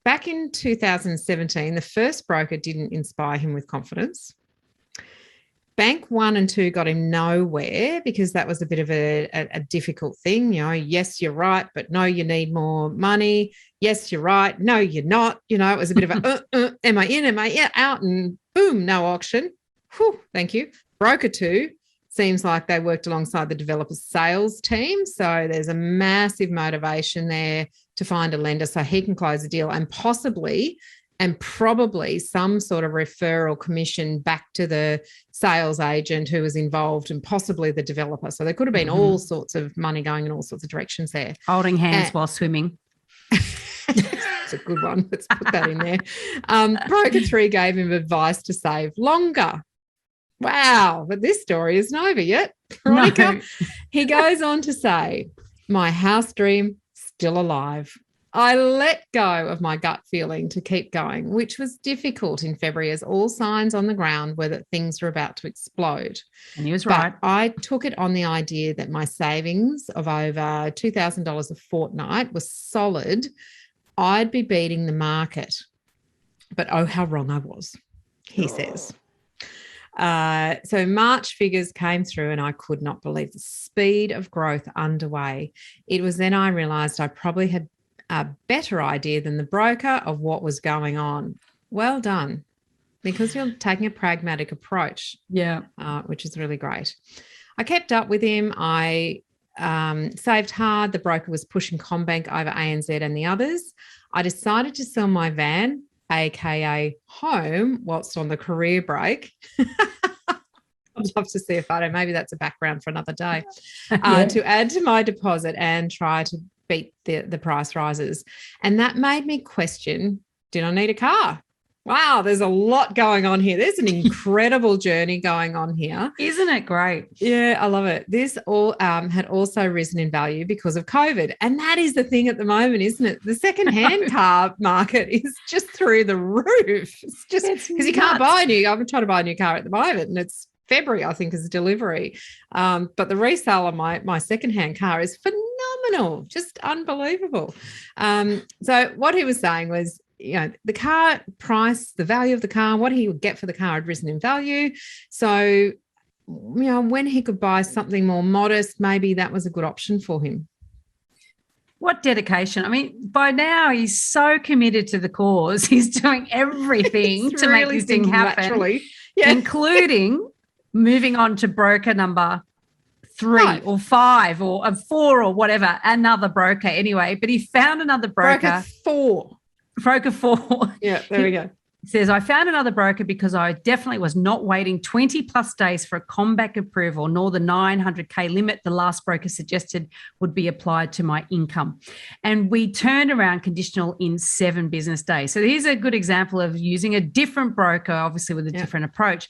back in 2017, the first broker didn't inspire him with confidence. Bank 1 and 2 got him nowhere because that was a bit of a difficult thing. You know, yes, you're right, but no, you need more money. Yes, you're right. No, you're not. You know, it was a bit of a, am I in, am I out? And boom, no auction. Whew, thank you. Broker 2 seems like they worked alongside the developer's sales team. So there's a massive motivation there to find a lender so he can close a deal and possibly and probably some sort of referral commission back to the sales agent who was involved and possibly the developer. So there could have been all sorts of money going in all sorts of directions there. Holding hands while swimming. That's a good one. Let's put that in there. Broker 3 gave him advice to save longer. Wow, but this story isn't over yet. Veronica, no. He goes on to say, my house dream still alive. I let go of my gut feeling to keep going, which was difficult in February as all signs on the ground were that things were about to explode. And he was right. I took it on the idea that my savings of over $2,000 a fortnight was solid. I'd be beating the market. But oh, how wrong I was, he says. So March figures came through and I could not believe the speed of growth underway. It was then I realised I probably had a better idea than the broker of what was going on. Well done, because you're taking a pragmatic approach, which is really great. I kept up with him. I saved hard. The broker was pushing CommBank over ANZ and the others. I decided to sell my van, aka home, whilst on the career break. I'd love to see a photo. Maybe that's a background for another day. To add to my deposit and try to beat the price rises. And that made me question, did I need a car? Wow, there's a lot going on here. There's an incredible journey going on here. Isn't it great? Yeah, I love it. This all had also risen in value because of COVID. And that is the thing at the moment, isn't it? The second-hand car market is just through the roof. It's just because you can't buy a new. I'm trying to buy a new car at the moment and it's February, I think, is delivery. But the resale on my second-hand car is phenomenal, just unbelievable. So what he was saying was, you know, the car price, the value of the car, what he would get for the car had risen in value. So, you know, when he could buy something more modest, maybe that was a good option for him. What dedication. I mean, by now he's so committed to the cause. He's doing everything to really make this thing happen, including moving on to broker number 3 or 5 or 4 or whatever, another broker anyway. But he found another broker. Broker 4. Yeah, there we go. He says, I found another broker because I definitely was not waiting 20 plus days for a CommBank approval, nor the 900K limit the last broker suggested would be applied to my income. And we turned around conditional in 7 business days. So here's a good example of using a different broker, obviously with a different approach.